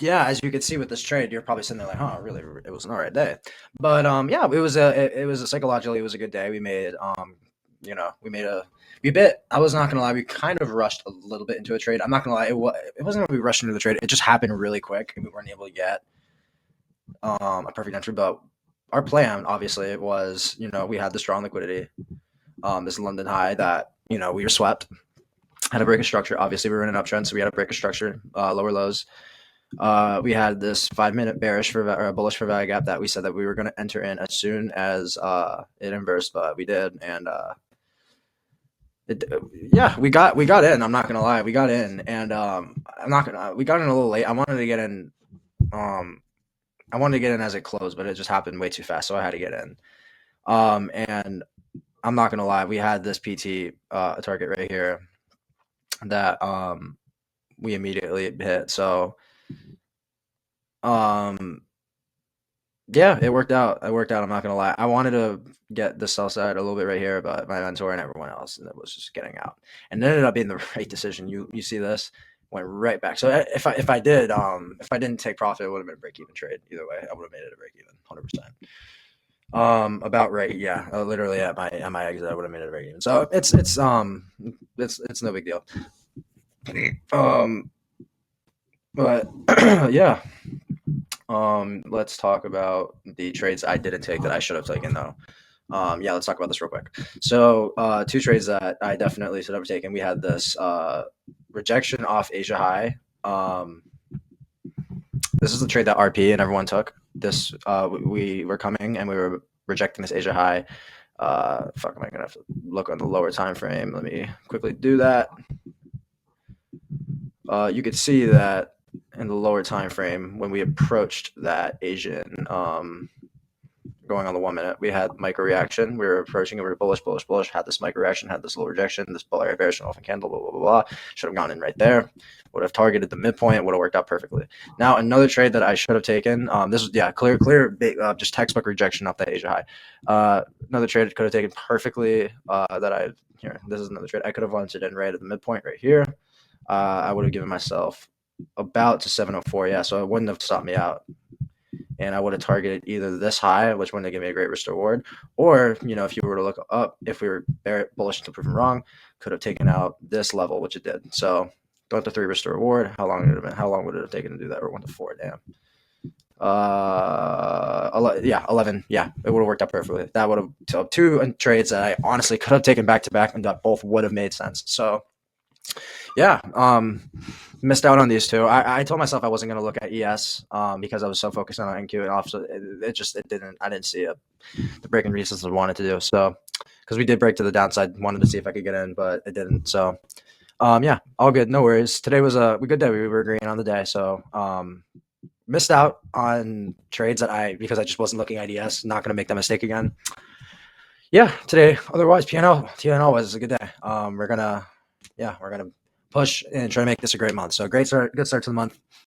yeah, as you can see with this trade, you're probably sitting there like, huh, really, it was an alright day. But yeah, it was a psychologically it was a good day. We made we made a we bit. I was not gonna lie, we kind of rushed a little bit into a trade. I'm not gonna lie, it wasn't that we rushed into the trade. It just happened really quick, and we weren't able to get a perfect entry. But our plan, obviously, it was we had the strong liquidity, this London high that we were swept. Had a break of structure. Obviously, we were in an uptrend, so we had a break of structure, lower lows. We had this 5 minute bearish for or bullish for value gap that we said that we were going to enter in as soon as it inversed, but we did, and it, yeah, we got in. I'm not gonna lie, we got in, and I'm not gonna. We got in a little late. Um, I wanted to get in as it closed, but it just happened way too fast, so I had to get in. And I'm not gonna lie, we had this PT target right here that we immediately hit. So um yeah, it worked out. It worked out. I'm not gonna lie. I wanted to get the sell side a little bit right here, but my mentor and everyone else, and it was just getting out, and it ended up being the right decision. You see this went right back. So if I didn't take profit, it would have been a break even trade. Either way, I would have made it a break even, 100%. About right, yeah. Literally at my exit, I would have made it a break even. So it's no big deal. Um, but yeah. Let's talk about the trades I didn't take that I should have taken though. Yeah, let's talk about this real quick. So, two trades that I definitely should have taken. We had this rejection off Asia high. This is the trade that RP and everyone took. This we were coming and we were rejecting this Asia high. Fuck, am I gonna have to look on the lower time frame? Let me quickly do that. You could see that in the lower time frame when we approached that Asian going on the 1 minute, we had micro reaction. We were approaching it. We were bullish, bullish, bullish. Had this micro reaction, had this little rejection, this polar bearish off and candle, blah, blah, blah, blah. Should have gone in right there. Would have targeted the midpoint. Would have worked out perfectly. Now, another trade that I should have taken. This was, yeah, clear, big, just textbook rejection off that Asia high. Another trade I could have taken perfectly here. This is another trade. I could have wanted in right at the midpoint right here. I would have given myself about to 704. Yeah, so it wouldn't have stopped me out. And I would have targeted either this high, which wouldn't have given me a great risk reward, or if you were to look up, if we were bullish until proven wrong, could have taken out this level, which it did. So going to 3 risk to reward. How long would it have been? How long would it have taken to do that? Or 1 to 4? Damn. 11. Yeah, it would have worked out perfectly. That would have so two trades that I honestly could have taken back to back, and that both would have made sense. So yeah, missed out on these two. I told myself I wasn't going to look at ES because I was so focused on NQ and off. So it didn't. I didn't see the break and resistance I wanted to do. So because we did break to the downside, wanted to see if I could get in, but it didn't. So yeah, all good. No worries. Today was a good day. We were agreeing on the day. So missed out on trades because I just wasn't looking at ES. Not going to make that mistake again. Yeah, today. Otherwise, TNL was a good day. We're gonna push and try to make this a great month. So good start to the month.